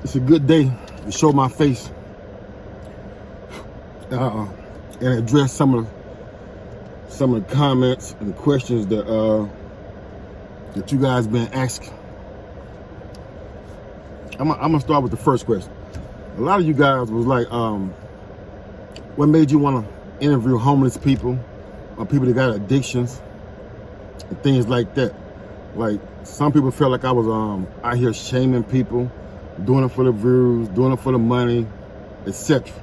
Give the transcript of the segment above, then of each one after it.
It's a good day to show my face and address some of the comments and questions that you guys been asking. I'm gonna start with the first question. A lot of you guys was like, what made you want to interview homeless people or people that got addictions and things like that? Like, some people felt like I was out here shaming people, doing it for the views, doing it for the money, etc.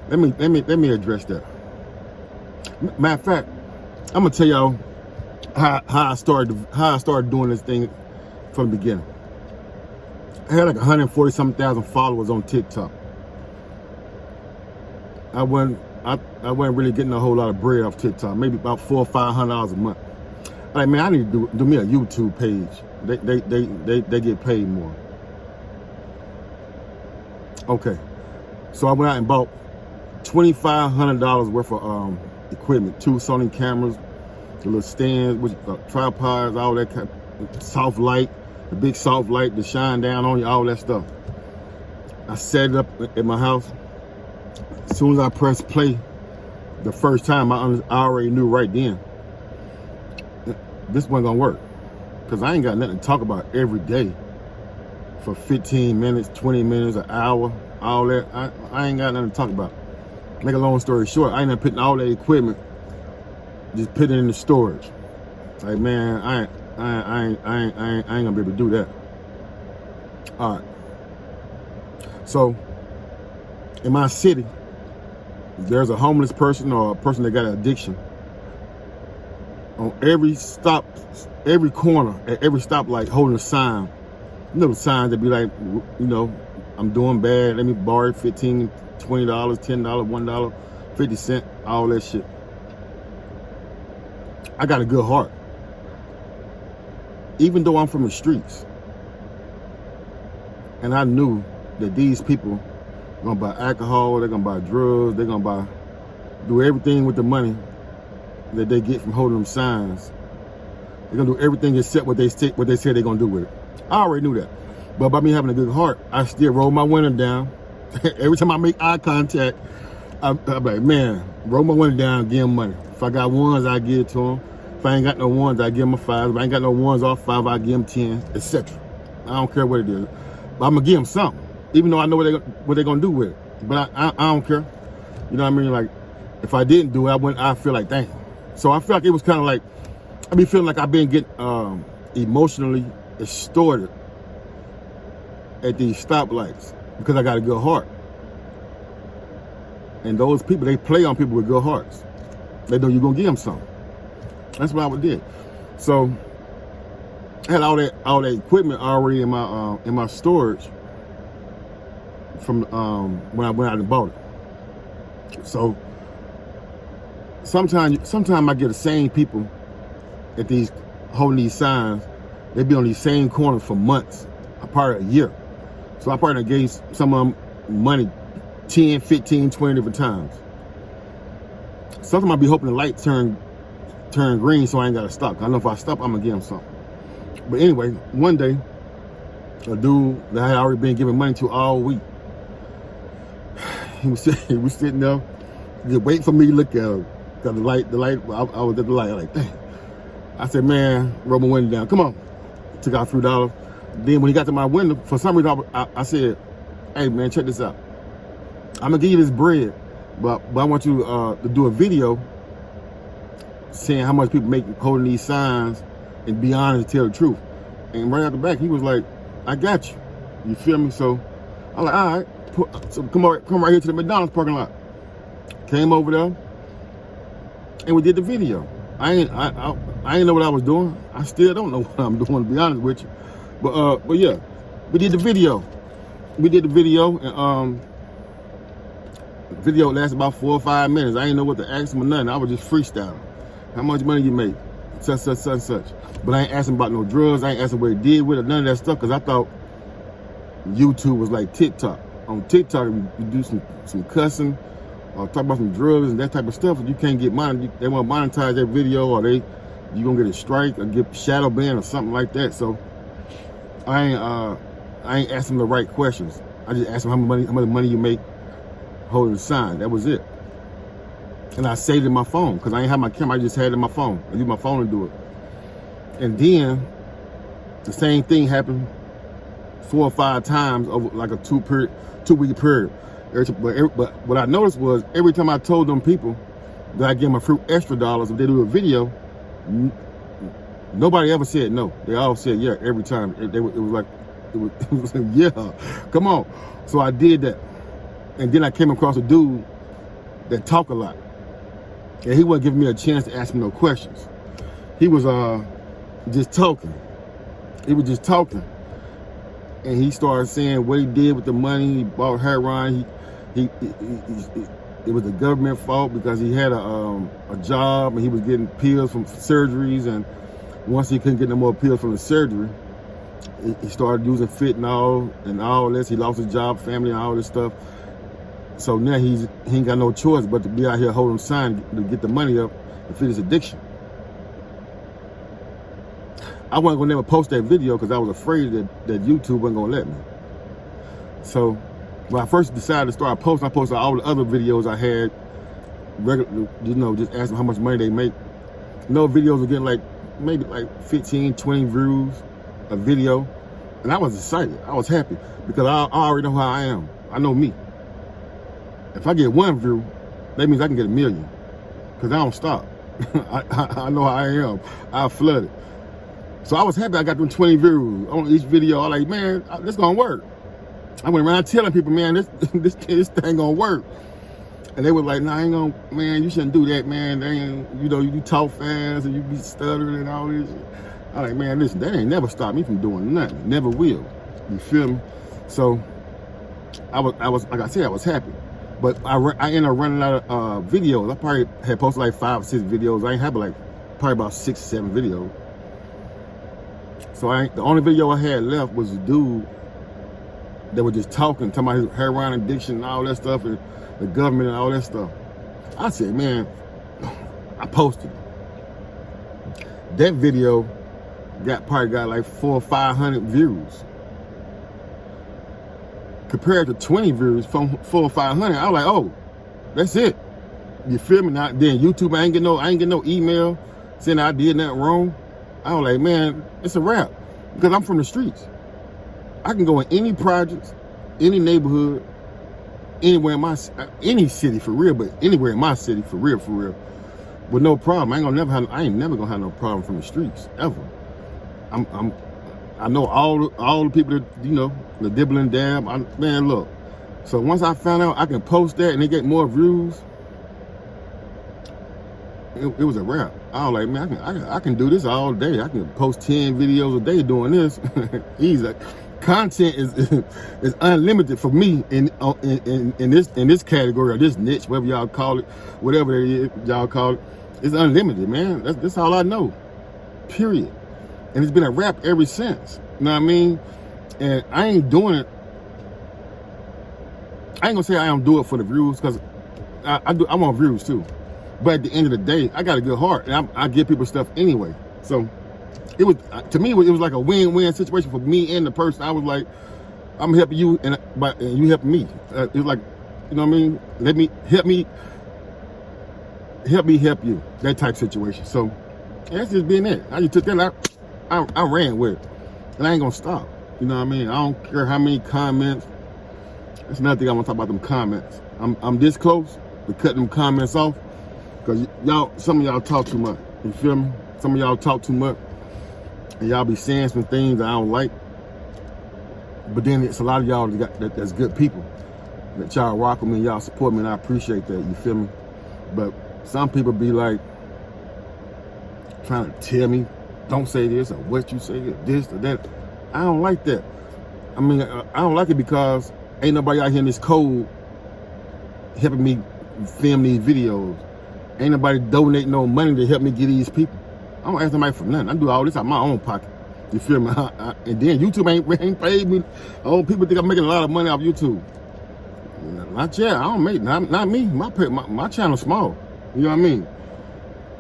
Let me address that. Matter of fact, I'm gonna tell y'all how I started doing this thing from the beginning. I had like 140-something thousand followers on TikTok. I wasn't really getting a whole lot of bread off TikTok. Maybe about $400 or $500 a month. Like, man, I need to do me a YouTube page. They get paid more. Okay, so I went out and bought $2,500 worth of equipment, 2 Sony cameras, the little stands, with tripods, all that kind of soft light, the big soft light to shine down on you, all that stuff. I set it up at my house. As soon as I pressed play the first time, I already knew right then this wasn't gonna work, because I ain't got nothing to talk about every day for 15 minutes, 20 minutes, an hour, all that. I ain't got nothing to talk about. Make a long story short, I ended up putting all that equipment, just put it in the storage. Like, man, I ain't gonna be able to do that. All right. So in my city, there's a homeless person or a person that got an addiction. On every stop, every corner, at every stoplight, holding a sign. You know, the signs that be like, you know, I'm doing bad, let me borrow $15, $20, $10, $1, 50 cents, all that shit. I got a good heart. Even though I'm from the streets. And I knew that these people are gonna buy alcohol, they're gonna buy drugs, they're gonna do everything with the money that they get from holding them signs. They're gonna do everything except what they say they're gonna do with it. I already knew that. But by me having a good heart, I still roll my window down. Every time I make eye contact, I'm like, man, roll my window down, give them money. If I got ones, I give it to them. If I ain't got no ones, I give them a 5. If I ain't got no ones off 5, I give them 10, etc. I don't care what it is. But I'm gonna give them something, even though I know what they're gonna do with it. But I don't care. You know what I mean? Like, if I didn't do it, I feel like, dang. So I feel like it was kind of like, I be feeling like I've been getting emotionally extorted at these stoplights because I got a good heart. And those people, they play on people with good hearts. They know you're gonna give them something. That's what I did. So I had all that equipment already in my storage from when I went out and bought it. So sometimes I get the same people at these holding these signs. They be on these same corners for months, probably a year. So I probably gave some of them money 10, 15, 20 different times. Sometimes I be hoping the light turn green so I ain't got to stop. I know if I stop, I'm going to give them something. But anyway, one day, a dude that I had already been giving money to all week, he was sitting there, just waiting for me to look at him. Because the light, I was at the light, like, dang. I said, man, roll my window down. Come on. Took out $3. Then when he got to my window, for some reason, I said, hey, man, check this out. I'm going to give you this bread, but I want you to do a video saying how much people make holding these signs and be honest and tell the truth. And right out the back, he was like, I got you. You feel me? So I'm like, all right, so come right here to the McDonald's parking lot. Came over there, and we did the video. I ain't know what I was doing. I still don't know what I'm doing, to be honest with you. But yeah, we did the video. And the video lasted about 4 or 5 minutes. I didn't know what to ask him or nothing. I was just freestyling. How much money you make? Such. But I ain't asking about no drugs. I ain't asking what he did with it, none of that stuff, because I thought YouTube was like TikTok. On TikTok, you do some cussing, or talk about some drugs and that type of stuff, and you can't get money. They want to monetize that video, or they you're gonna get a strike or get shadow ban or something like that. So I ain't asking the right questions. I just asked him how much money you make holding the sign. That was it. And I saved it in my phone because I ain't have my camera. I just had it in my phone. I used my phone to do it. And then the same thing happened 4 or 5 times over like a 2-week period. But what I noticed was every time I told them people that I give them a few extra dollars if they do a video, nobody ever said no. They all said yeah every time. It was like, yeah, come on. So I did that. And then I came across a dude that talk a lot. And he wasn't giving me a chance to ask me no questions. He was just talking. He was just talking. And he started saying what he did with the money. He bought heroin. It was the government fault because he had a job and he was getting pills from surgeries, and once he couldn't get no more pills from the surgery, he started using fentanyl and all this. He lost his job, family, and all this stuff. So now he ain't got no choice but to be out here holding sign to get the money up to fit his addiction. I wasn't gonna never post that video because I was afraid that YouTube wasn't gonna let me. So when I first decided to start posting, I posted all the other videos I had, regular, just asking how much money they make. No videos were getting maybe 15, 20 views a video. And I was excited. I was happy because I already know how I am. I know me. If I get 1 view, that means I can get 1 million because I don't stop. I know how I am. I flood it. So I was happy I got them 20 views on each video. I was like, man, this gonna work. I went around telling people, man, this thing gonna work. And they were like, nah, I ain't gonna, man, you shouldn't do that, man. They ain't, you talk fast and you be stuttering and all this. I was like, man, listen, that ain't never stopped me from doing nothing. Never will. You feel me? So I was like I said, I was happy. But I ended up running out of videos. I probably had posted like 5 or 6 videos. I ain't had probably about 6 or 7 videos. So the only video I had left was a dude that was just talking about his heroin addiction and all that stuff, and the government and all that stuff. I said, man, I posted it. That video probably got like 400 or 500 views. Compared to 20 views from 400 or 500, I was like, oh, that's it. You feel me? Now then YouTube, I ain't get no email saying I did nothing wrong. I was like, man, it's a wrap. Because I'm from the streets. I can go in any projects, any neighborhood, anywhere in any city for real, but anywhere in my city for real, with no problem. I ain't never gonna have no problem from the streets ever. I know all the people that the dibble and dab. Man, look. So once I found out I can post that and they get more views, it was a wrap. I was like, man, I can do this all day. I can post 10 videos a day doing this. Easy. Content is unlimited for me in this category or this niche, whatever y'all call it, whatever it is y'all call it. It's unlimited, man. That's all I know. Period. And it's been a wrap ever since. You know what I mean? And I ain't doing it. I ain't gonna say I don't do it for the views, because I want views too. But at the end of the day, I got a good heart, and I give people stuff anyway. So it was, to me, it was like a win-win situation for me and the person. I was like, I'm helping you, and you helping me. It was like, you know what I mean? Help me help you. That type situation. So that's just being it. I just took that out. I ran with it, and I ain't gonna stop. You know what I mean? I don't care how many comments. That's another thing I want to talk about, them comments. I'm this close to cutting them comments off, because some of y'all talk too much. You feel me? Some of y'all talk too much, and y'all be saying some things that I don't like. But then it's a lot of y'all that's good people, that y'all rock with me, y'all support me, and I appreciate that. You feel me? But some people be like trying to tell me, don't say this, or what you say, this or that. I don't like that. I mean, I don't like it because ain't nobody out here in this cold helping me film these videos. Ain't nobody donating no money to help me get these people. I don't ask somebody for nothing. I do all this out of my own pocket. You feel me? And then YouTube ain't paid me. Oh, people think I'm making a lot of money off YouTube. Not yet. I don't make, not me. My channel's small. You know what I mean?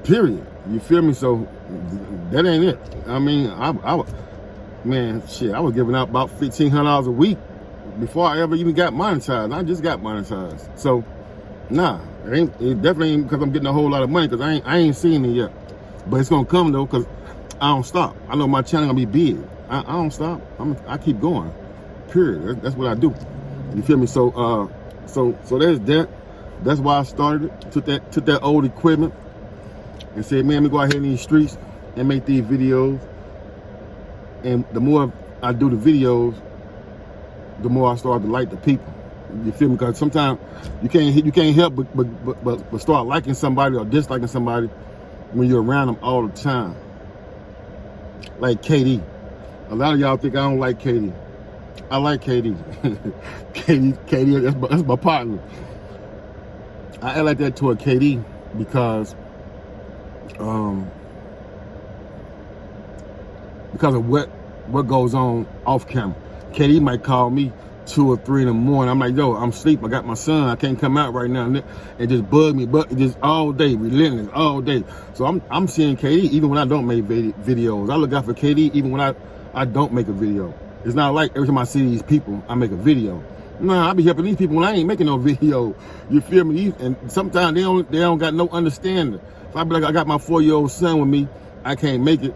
Period. You feel me? So That ain't it. I mean, man, shit, I was giving out about $1,500 a week before I ever even got monetized. I just got monetized. So, nah, it definitely ain't because I'm getting a whole lot of money, because I ain't seen it yet. But it's gonna come though, because I don't stop. I know my channel gonna be big. I don't stop. I keep going. Period. That's what I do. You feel me? So there's that. That's why I started it. Took that old equipment and said, man, let me go out here in these streets and make these videos. And the more I do the videos, the more I start to like the people. You feel me? Because sometimes you can't help but start liking somebody or disliking somebody when you're around them all the time. Like KD. A lot of y'all think I don't like KD. I like KD. KD, that's my partner. I act like that toward KD because of what goes on off camera. KD might call me 2 or 3 in the morning. I'm like, yo, I'm asleep. I got my son. I can't come out right now. And just bug me, but just all day, relentless, all day. So I'm seeing KD even when I don't make videos. I look out for KD even when I don't make a video. It's not like every time I see these people, I make a video. Nah, I be helping these people when I ain't making no video. You feel me? And sometimes they don't got no understanding. If I be like, I got my 4-year-old son with me, I can't make it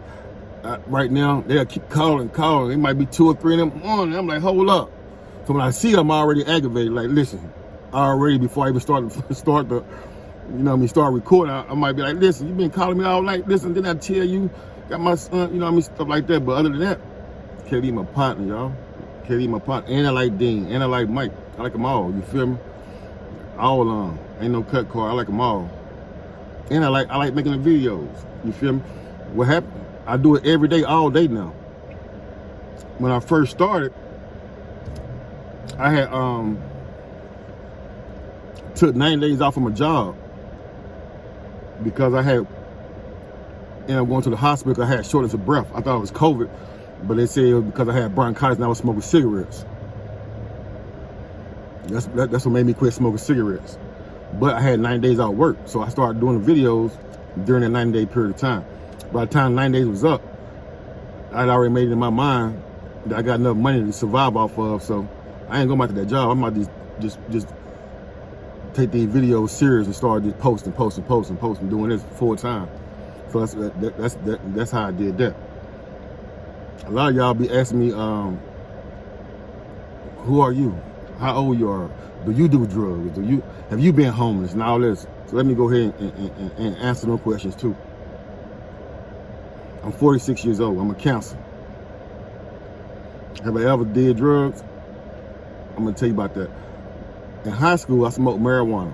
right now. They'll keep calling. It might be 2 or 3 in the morning. I'm like, hold up. So when I see them, I'm already aggravated. Like, listen, already before I even start recording, I might be like, listen, you been calling me all night. Listen, didn't I tell you? Got my son, stuff like that. But other than that, KD my partner, y'all. KD my partner. And I like Dean. And I like Mike. I like them all. You feel me? All along. Ain't no cut card. I like them all. And I like making the videos. You feel me? What happened? I do it every day, all day now. When I first started, I had took 9 days off from a job because I had ended up going to the hospital because I had shortness of breath. I thought it was COVID, but they said it was because I had bronchitis and I was smoking cigarettes. That's what made me quit smoking cigarettes. But I had 9 days out of work, so I started doing the videos during that 90-day period of time. By the time 9 days was up, I'd already made it in my mind that I got enough money to survive off of, so I ain't going back to that job. I'm about to just take these videos serious and start just posting, doing this full time. So that's how I did that. A lot of y'all be asking me, who are you? How old you are? Do you do drugs? Have you been homeless and all this? So let me go ahead and answer those questions too. I'm 46 years old. I'm a counselor. Have I ever did drugs? I'm gonna tell you about that. In high school, I smoked marijuana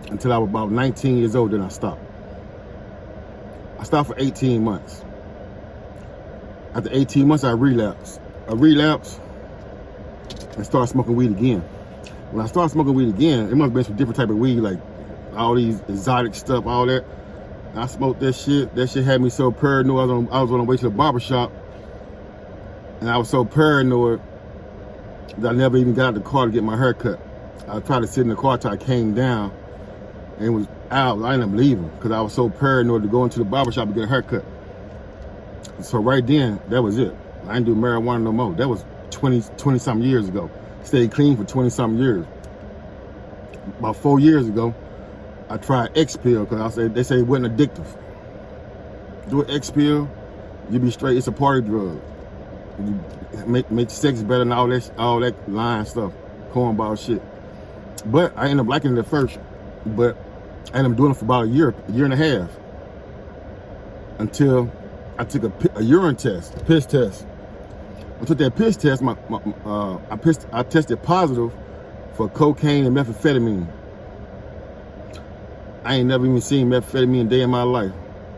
until I was about 19 years old, then I stopped. I stopped for 18 months. After 18 months, I relapsed. And started smoking weed again. When I started smoking weed again, it must have been some different type of weed, like all these exotic stuff, all that. I smoked that shit. That shit had me so paranoid. I was on the way to the barbershop, and I was so paranoid that I never even got out of the car to get my hair cut. I tried to sit in the car till I came down, and it was out. I ended up leaving because I was so paranoid to go into the barbershop to get a haircut. So right then, that was it. I didn't do marijuana no more. That was 20-something years ago. Stayed clean for 20-something years. About 4 years ago, I tried X-Pill because they say it wasn't addictive. Do an X-Pill, you be straight. It's a party drug. You make sex better and all that lying stuff, cornball shit. But I ended up liking it at first. But I ended up doing it for about a year and a half, until I took a urine test, a piss test. I took that piss test. I tested positive for cocaine and methamphetamine. I ain't never even seen methamphetamine a day in my life.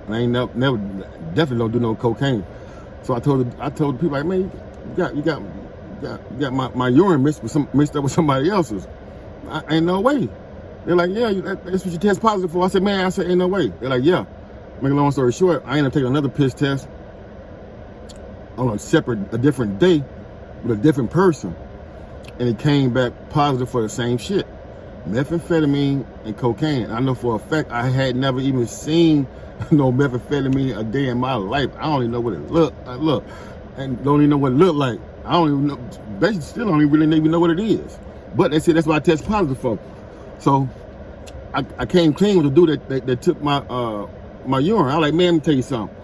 I ain't never definitely don't do no cocaine. So I told the people, like, man, you got my urine mixed up with somebody else's. Ain't no way. They're like, yeah, that's what you test positive for. I said, ain't no way. They're like, yeah. Make a long story short, I ended up taking another piss test on a different day with a different person, and it came back positive for the same shit. methamphetamine and cocaine. I know for a fact I had never even seen no methamphetamine a day in my life. I don't even know what it look, and don't even know what it looked like. I don't even know. They still don't even really even know what it is. But they said that's what I test positive for. So I came clean with the dude that took my my urine. I was like, man, let me tell you something.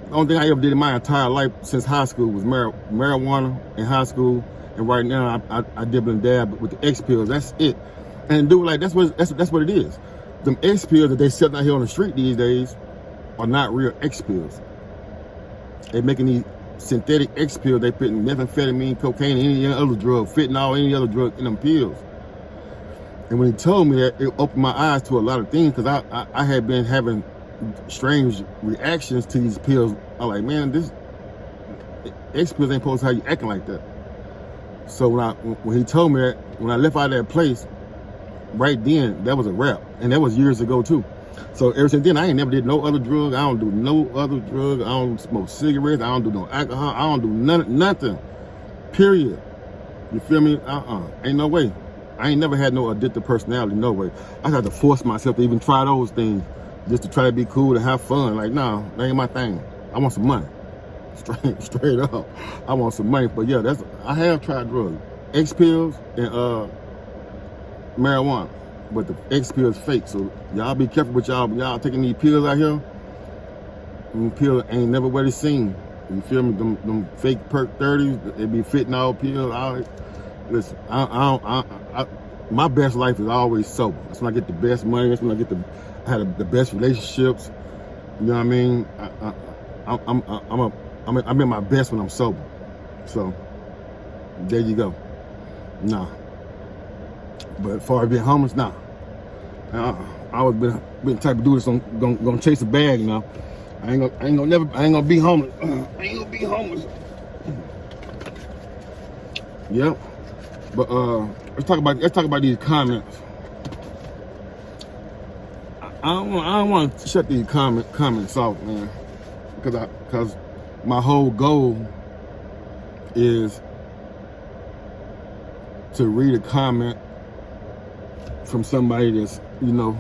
The only thing I ever did in my entire life since high school was marijuana in high school, and right now I dibble and dab with the X pills. That's it. And dude, like that's what it is. Them X pills that they selling out here on the street these days are not real X pills. They making these synthetic X pills. They putting methamphetamine, cocaine, any other drug, fentanyl, any other drug in them pills. And when he told me that, it opened my eyes to a lot of things, because I had been having strange reactions to these pills. I'm like, man, this X pills ain't supposed to have you acting like that. So when he told me that, when I left out of that place, right then, that was a wrap. And that was years ago too. So ever since then, I ain't never did no other drug. I don't do no other drug. I don't smoke cigarettes. I don't do no alcohol. I don't do nothing. Period. You feel me? Ain't no way. I ain't never had no addictive personality, no way. I had to force myself to even try those things just to try to be cool and have fun. Like, no, that ain't my thing. I want some money. Straight up. I want some money. But yeah, I have tried drugs. X pills and marijuana. But the X pill is fake. So y'all be careful with y'all taking these pills out here. Them pills ain't never what it's seen. You feel me? Them fake perk 30s, they be fentanyl pills. Listen, my best life is always sober. That's when I get the best money. That's when I had the best relationships. You know what I mean? I'm in my best when I'm sober. So there you go. Nah. But as far as being homeless, nah. I always been the type of dude that's gonna chase a bag, you know. I ain't gonna be homeless. I ain't gonna be homeless. Yep. But let's talk about these comments. I don't want to shut these comments off, man, because my whole goal is to read a comment from somebody that's, you know,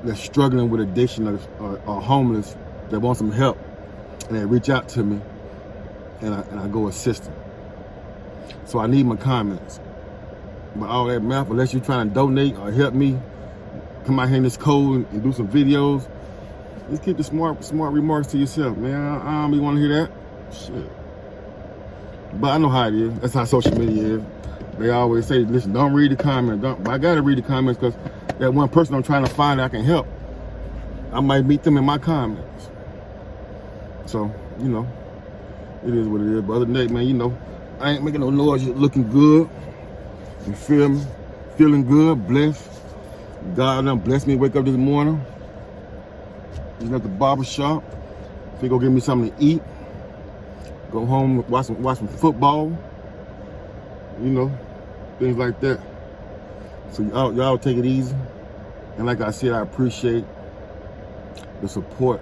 that's struggling with addiction or homeless, that wants some help, and they reach out to me, and I go assist them. So I need my comments. But all that math, unless you're trying to donate or help me come out here in this cold and do some videos, just keep the smart remarks to yourself, man. I don't be want to hear that shit. But I know how it is. That's how social media is. They always say, listen, don't read the comments. But I gotta read the comments, because that one person I'm trying to find that I can help, I might meet them in my comments. So, you know, it is what it is. But other than that, man, you know, I ain't making no noise, just looking good. You feel me? Feeling good, blessed. God done blessed me, wake up this morning. Just at the barber shop. He go give me something to eat. Go home, watch some football. You know, things like that. So y'all take it easy. And like I said, I appreciate the support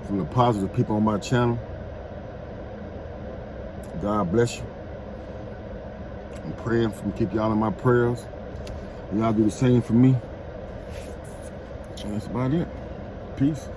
from the positive people on my channel. God bless you. I'm praying to keep y'all in my prayers. And y'all do the same for me. And that's about it. Peace.